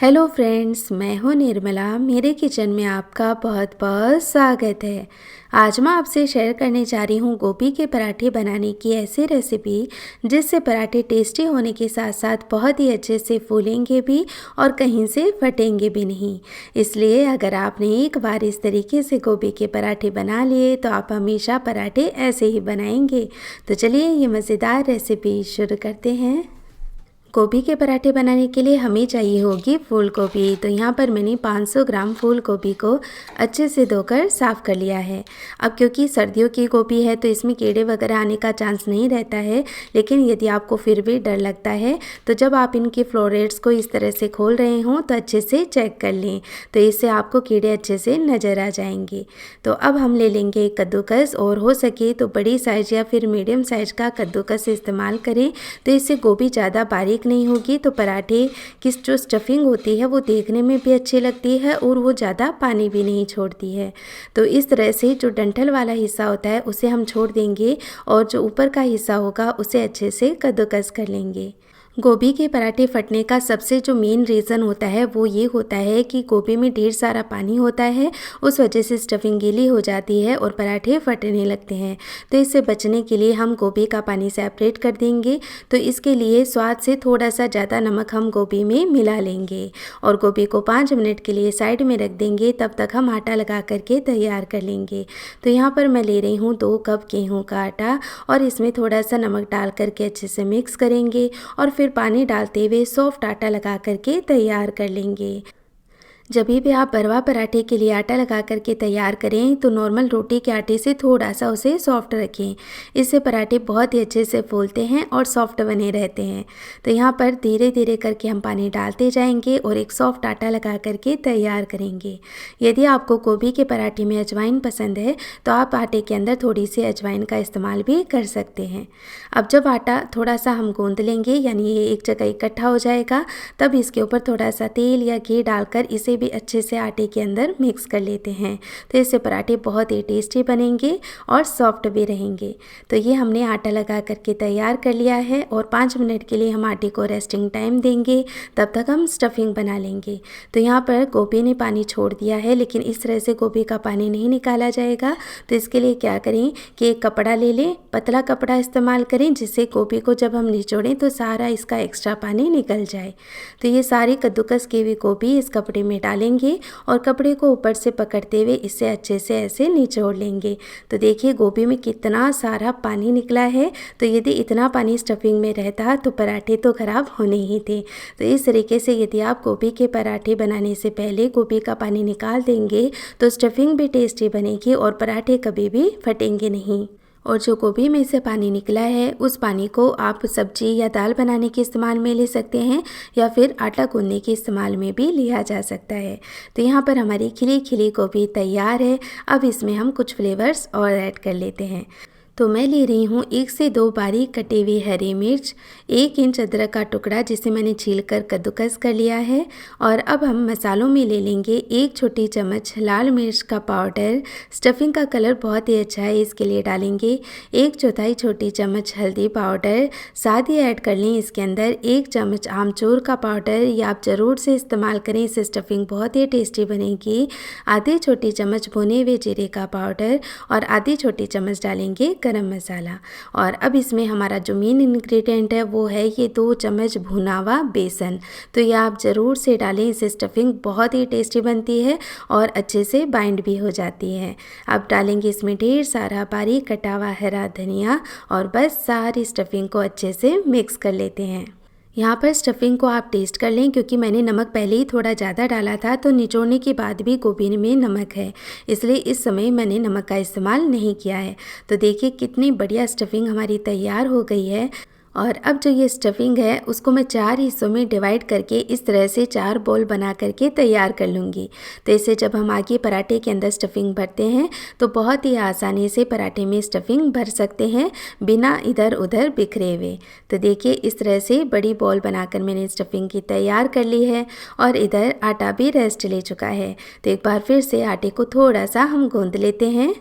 Hello friends, मैं हूँ निर्मला। मेरे किचन में आपका बहुत बहुत स्वागत है। आज मैं आपसे शेयर करने जा रही हूँ गोभी के पराठे बनाने की ऐसी रेसिपी जिससे पराठे टेस्टी होने के साथ साथ बहुत ही अच्छे से फूलेंगे भी और कहीं से फटेंगे भी नहीं। इसलिए अगर आपने एक बार इस तरीके से गोभी के पराठे बना लिए तो आप हमेशा पराठे ऐसे ही बनाएंगे। तो चलिए ये मज़ेदार रेसिपी शुरू करते हैं। गोभी के पराठे बनाने के लिए हमें चाहिए होगी फूल गोभी। तो यहाँ पर मैंने 500 ग्राम फूल गोभी को अच्छे से धोकर साफ़ कर लिया है। अब क्योंकि सर्दियों की गोभी है तो इसमें कीड़े वगैरह आने का चांस नहीं रहता है, लेकिन यदि आपको फिर भी डर लगता है तो जब आप इनके फ्लोरेट्स को इस तरह से खोल रहे हों तो अच्छे से चेक कर लें, तो इससे आपको कीड़े अच्छे से नज़र आ जाएंगे। तो अब हम ले लेंगे कद्दूकस, और हो सके तो बड़ी साइज़ या फिर मीडियम साइज़ का कद्दूकस इस्तेमाल करें, तो इससे गोभी ज़्यादा बारीक नहीं होगी तो पराठे की जो स्टफिंग होती है वो देखने में भी अच्छी लगती है और वो ज़्यादा पानी भी नहीं छोड़ती है। तो इस तरह से जो डंठल वाला हिस्सा होता है उसे हम छोड़ देंगे और जो ऊपर का हिस्सा होगा उसे अच्छे से कद्दूकस कर लेंगे। गोभी के पराठे फटने का सबसे जो मेन रीज़न होता है वो ये होता है कि गोभी में ढेर सारा पानी होता है, उस वजह से स्टफिंग गीली हो जाती है और पराठे फटने लगते हैं। तो इससे बचने के लिए हम गोभी का पानी सेपरेट कर देंगे। तो इसके लिए स्वाद से थोड़ा सा ज़्यादा नमक हम गोभी में मिला लेंगे और गोभी को 5 मिनट के लिए साइड में रख देंगे। तब तक हम आटा लगा करके तैयार कर लेंगे। तो यहाँ पर मैं ले रही हूँ 2 कप गेहूँ का आटा और इसमें थोड़ा सा नमक डाल करके अच्छे से मिक्स करेंगे और फिर पानी डालते हुए सॉफ्ट आटा लगा करके तैयार कर लेंगे। जब भी आप भरवा पराठे के लिए आटा लगा करके तैयार करें तो नॉर्मल रोटी के आटे से थोड़ा सा उसे सॉफ्ट रखें, इससे पराठे बहुत ही अच्छे से फूलते हैं और सॉफ्ट बने रहते हैं। तो यहाँ पर धीरे धीरे करके हम पानी डालते जाएंगे और एक सॉफ्ट आटा लगा करके तैयार करेंगे। यदि आपको गोभी के पराठे में अजवाइन पसंद है तो आप आटे के अंदर थोड़ी सी अजवाइन का इस्तेमाल भी कर सकते हैं। अब जब आटा थोड़ा सा हम गूंद लेंगे, यानी ये एक जगह इकट्ठा हो जाएगा, तब इसके ऊपर थोड़ा सा तेल या घी डालकर इसे भी अच्छे से आटे के अंदर मिक्स कर लेते हैं। तो इससे पराठे बहुत ही टेस्टी बनेंगे और सॉफ्ट भी रहेंगे। तो ये हमने आटा लगा करके तैयार कर लिया है और 5 मिनट के लिए हम आटे को रेस्टिंग टाइम देंगे, तब तक हम स्टफिंग बना लेंगे। तो यहाँ पर गोभी ने पानी छोड़ दिया है, लेकिन इस तरह से गोभी का पानी नहीं निकाला जाएगा। तो इसके लिए क्या करें कि एक कपड़ा ले लें, पतला कपड़ा इस्तेमाल करें, जिससे गोभी को जब हम निचोड़ें तो सारा इसका एक्स्ट्रा पानी निकल जाए। तो ये सारी कद्दूकस की हुई गोभी इस कपड़े में डालेंगे और कपड़े को ऊपर से पकड़ते हुए इसे अच्छे से ऐसे निचोड़ लेंगे। तो देखिए गोभी में कितना सारा पानी निकला है। तो यदि इतना पानी स्टफिंग में रहता तो पराठे तो ख़राब होने ही थे। तो इस तरीके से यदि आप गोभी के पराठे बनाने से पहले गोभी का पानी निकाल देंगे तो स्टफिंग भी टेस्टी बनेगी और पराठे कभी भी फटेंगे नहीं। और जो गोभी में से पानी निकला है उस पानी को आप सब्जी या दाल बनाने के इस्तेमाल में ले सकते हैं या फिर आटा गूंदने के इस्तेमाल में भी लिया जा सकता है। तो यहाँ पर हमारी खिली खिली गोभी तैयार है। अब इसमें हम कुछ फ्लेवर्स और ऐड कर लेते हैं। तो मैं ले रही हूँ 1 से 2 बारीक कटे हुए हरी मिर्च, 1 इंच अदरक का टुकड़ा जिसे मैंने छीलकर कद्दूकस कर लिया है। और अब हम मसालों में ले लेंगे 1 छोटी चम्मच लाल मिर्च का पाउडर। स्टफिंग का कलर बहुत ही अच्छा है, इसके लिए डालेंगे 1/4 छोटी चम्मच हल्दी पाउडर। साथ ही ऐड कर लें इसके अंदर 1 चम्मच आमचूर का पाउडर, या आप ज़रूर से इस्तेमाल करें, इससे स्टफिंग बहुत ही टेस्टी बनेगी। आधी छोटी चम्मच भुने हुए जीरे का पाउडर और आधी छोटी चम्मच डालेंगे गरम मसाला। और अब इसमें हमारा जो मेन इंग्रेडिएंट है वो है ये 2 चम्मच भुना हुआ बेसन। तो ये आप ज़रूर से डालें, इससे स्टफिंग बहुत ही टेस्टी बनती है और अच्छे से बाइंड भी हो जाती है। अब डालेंगे इसमें ढेर सारा बारीक कटा हुआ हरा धनिया और बस सारी स्टफिंग को अच्छे से मिक्स कर लेते हैं। यहाँ पर स्टफिंग को आप टेस्ट कर लें, क्योंकि मैंने नमक पहले ही थोड़ा ज़्यादा डाला था, तो निचोड़ने के बाद भी गोभी में नमक है, इसलिए इस समय मैंने नमक का इस्तेमाल नहीं किया है। तो देखिए कितनी बढ़िया स्टफिंग हमारी तैयार हो गई है। और अब जो ये स्टफिंग है उसको मैं 4 हिस्सों में डिवाइड करके इस तरह से 4 बॉल बना करके तैयार कर लूँगी। तो इससे जब हम आगे पराठे के अंदर स्टफिंग भरते हैं तो बहुत ही आसानी से पराठे में स्टफिंग भर सकते हैं बिना इधर उधर बिखरे हुए। तो देखिए इस तरह से बड़ी बॉल बनाकर मैंने स्टफिंग की तैयार कर ली है और इधर आटा भी रेस्ट ले चुका है। तो एक बार फिर से आटे को थोड़ा सा हम गूँध लेते हैं।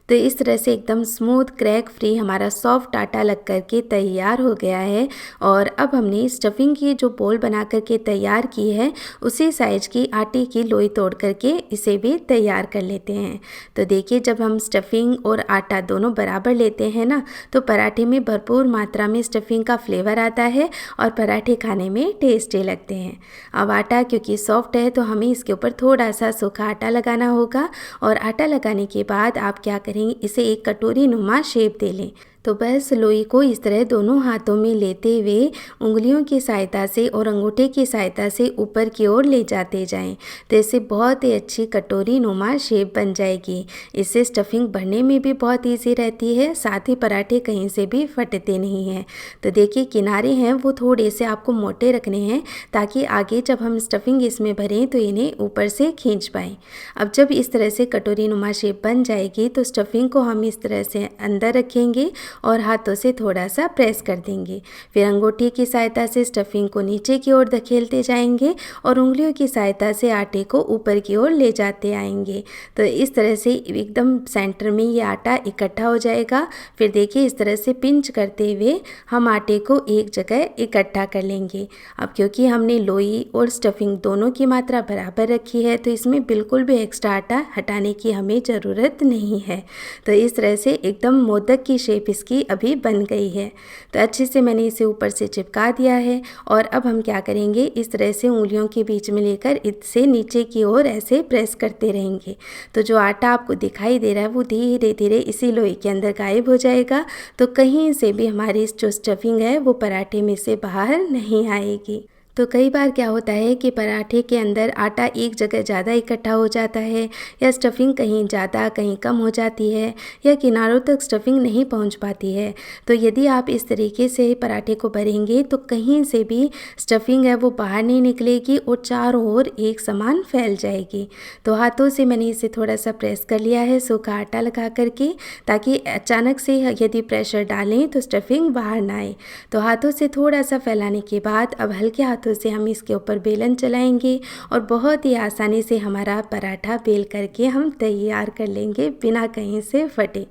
तो इस तरह से एकदम स्मूथ क्रैक फ्री हमारा सॉफ्ट आटा लग करके तैयार हो गया है। और अब हमने स्टफिंग की जो बोल बना करके तैयार की है उसी साइज की आटे की लोई तोड़ करके इसे भी तैयार कर लेते हैं। तो देखिए, जब हम स्टफिंग और आटा दोनों बराबर लेते हैं ना, तो पराठे में भरपूर मात्रा में स्टफिंग का फ्लेवर आता है और पराठे खाने में टेस्टी लगते हैं। अब आटा क्योंकि सॉफ्ट है तो हमें इसके ऊपर थोड़ा सा सूखा आटा लगाना होगा। और आटा लगाने के बाद आप क्या करेंगे, इसे एक कटोरी नुमा शेप दे लें। तो बस लोई को इस तरह दोनों हाथों में लेते हुए उंगलियों की सहायता से और अंगूठे की सहायता से ऊपर की ओर ले जाते जाएं। तो इससे बहुत ही अच्छी कटोरी नुमा शेप बन जाएगी। इससे स्टफिंग भरने में भी बहुत इजी रहती है, साथ ही पराठे कहीं से भी फटते नहीं हैं। तो देखिए, किनारे हैं वो थोड़े से आपको मोटे रखने हैं ताकि आगे जब हम स्टफिंग इसमें भरें तो इन्हें ऊपर से खींच पाएँ। अब जब इस तरह से कटोरी नुमा शेप बन जाएगी तो स्टफिंग को हम इस तरह से अंदर रखेंगे और हाथों से थोड़ा सा प्रेस कर देंगे। फिर अंगूठी की सहायता से स्टफिंग को नीचे की ओर धकेलते जाएंगे और उंगलियों की सहायता से आटे को ऊपर की ओर ले जाते आएंगे। तो इस तरह से एकदम सेंटर में ये आटा इकट्ठा हो जाएगा। फिर देखिए, इस तरह से पिंच करते हुए हम आटे को एक जगह इकट्ठा कर लेंगे। अब क्योंकि हमने लोई और स्टफिंग दोनों की मात्रा बराबर रखी है तो इसमें बिल्कुल भी एक्स्ट्रा आटा हटाने की हमें ज़रूरत नहीं है। तो इस तरह से एकदम मोदक की शेप इसकी अभी बन गई है। तो अच्छे से मैंने इसे ऊपर से चिपका दिया है। और अब हम क्या करेंगे, इस तरह से उंगलियों के बीच में लेकर इससे नीचे की ओर ऐसे प्रेस करते रहेंगे। तो जो आटा आपको दिखाई दे रहा है वो धीरे धीरे इसी लोई के अंदर गायब हो जाएगा। तो कहीं से भी हमारी जो स्टफिंग है वो पराठे में से बाहर नहीं आएगी। तो कई बार क्या होता है कि पराठे के अंदर आटा एक जगह ज़्यादा इकट्ठा हो जाता है, या स्टफिंग कहीं ज़्यादा कहीं कम हो जाती है, या किनारों तक स्टफिंग नहीं पहुंच पाती है। तो यदि आप इस तरीके से पराठे को भरेंगे तो कहीं से भी स्टफिंग है वो बाहर नहीं निकलेगी और चारों ओर एक समान फैल जाएगी। तो हाथों से मैंने इसे थोड़ा सा प्रेस कर लिया है सूखा आटा लगा करके, ताकि अचानक से यदि प्रेशर डालें तो स्टफिंग बाहर ना आए। तो हाथों से थोड़ा सा फैलाने के बाद अब हल्के हाथों से हम इसके ऊपर बेलन चलाएंगे और बहुत ही आसानी से हमारा पराठा बेल करके हम तैयार कर लेंगे बिना कहीं से फटे।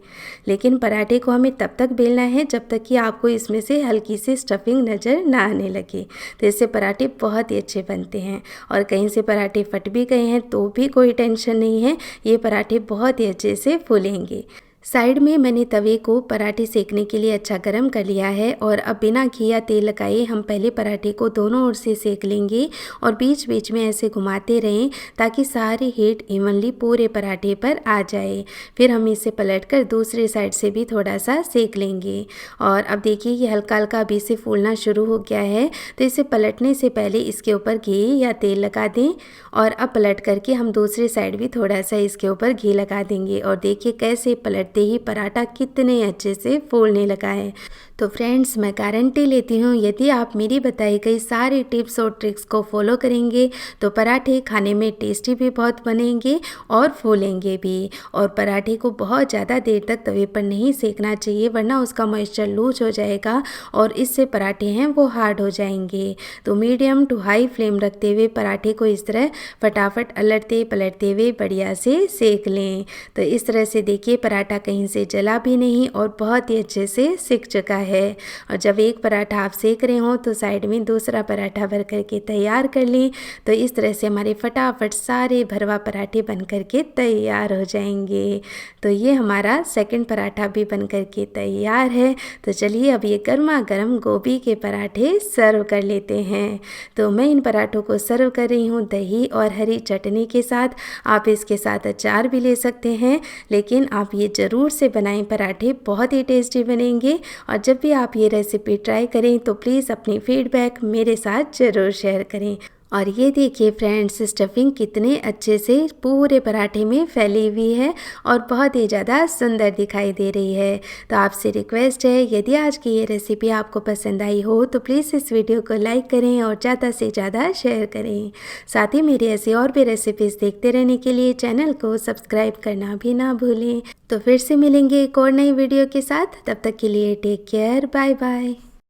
लेकिन पराठे को हमें तब तक बेलना है जब तक कि आपको इसमें से हल्की सी स्टफिंग नज़र ना आने लगे। तो इससे पराठे बहुत ही अच्छे बनते हैं। और कहीं से पराठे फट भी गए हैं तो भी कोई टेंशन नहीं है, ये पराठे बहुत ही अच्छे से फूलेंगे। साइड में मैंने तवे को पराठे सेकने के लिए अच्छा गर्म कर लिया है। और अब बिना घी या तेल लगाए हम पहले पराठे को दोनों ओर से सेक लेंगे और बीच बीच में ऐसे घुमाते रहें ताकि सारी हीट इवनली पूरे पराठे पर आ जाए। फिर हम इसे पलटकर दूसरी साइड से भी थोड़ा सा सेक लेंगे। और अब देखिए, ये हल्का हल्का अभी से फूलना शुरू हो गया है। तो इसे पलटने से पहले इसके ऊपर घी या तेल लगा दें। और अब पलट करके हम दूसरी साइड भी थोड़ा सा इसके ऊपर घी लगा देंगे। और देखिए कैसे पलट ही पराठा कितने अच्छे से फूलने लगा है। तो फ्रेंड्स, मैं गारंटी लेती हूँ यदि आप मेरी बताई गई सारी टिप्स और ट्रिक्स को फॉलो करेंगे तो पराठे खाने में टेस्टी भी बहुत बनेंगे और फूलेंगे भी। और पराठे को बहुत ज़्यादा देर तक तवे पर नहीं सेकना चाहिए, वरना उसका मॉइस्चर लूज हो जाएगा और इससे पराठे हैं वो हार्ड हो जाएंगे। तो मीडियम टू हाई फ्लेम रखते हुए पराठे को इस तरह फटाफट अलटते पलटते हुए बढ़िया से सेक लें। तो इस तरह से देखिए, पराठा कहीं से जला भी नहीं और बहुत ही अच्छे से सिक चुका है। और जब एक पराठा आप सेक रहे हो तो साइड में दूसरा पराठा भर करके तैयार कर लें। तो इस तरह से हमारे फटाफट सारे भरवा पराठे बन करके तैयार हो जाएंगे। तो ये हमारा सेकंड पराठा भी बन करके तैयार है। तो चलिए अब ये गर्मा गर्म गोभी के पराठे सर्व कर लेते हैं। तो मैं इन पराठों को सर्व कर रही हूँ दही और हरी चटनी के साथ। आप इसके साथ अचार भी ले सकते हैं, लेकिन आप ये ज़रूर से बनाएं, पराठे बहुत ही टेस्टी बनेंगे। और जब भी आप ये रेसिपी ट्राई करें तो प्लीज़ अपनी फीडबैक मेरे साथ ज़रूर शेयर करें। और ये देखिए फ्रेंड्स, स्टफिंग कितने अच्छे से पूरे पराठे में फैली हुई है और बहुत ही ज़्यादा सुंदर दिखाई दे रही है। तो आपसे रिक्वेस्ट है, यदि आज की ये रेसिपी आपको पसंद आई हो तो प्लीज़ इस वीडियो को लाइक करें और ज़्यादा से ज़्यादा शेयर करें। साथ ही मेरी ऐसी और भी रेसिपीज़ देखते रहने के लिए चैनल को सब्सक्राइब करना भी ना भूलें। तो फिर से मिलेंगे एक और नई वीडियो के साथ। तब तक के लिए टेक केयर, बाय बाय।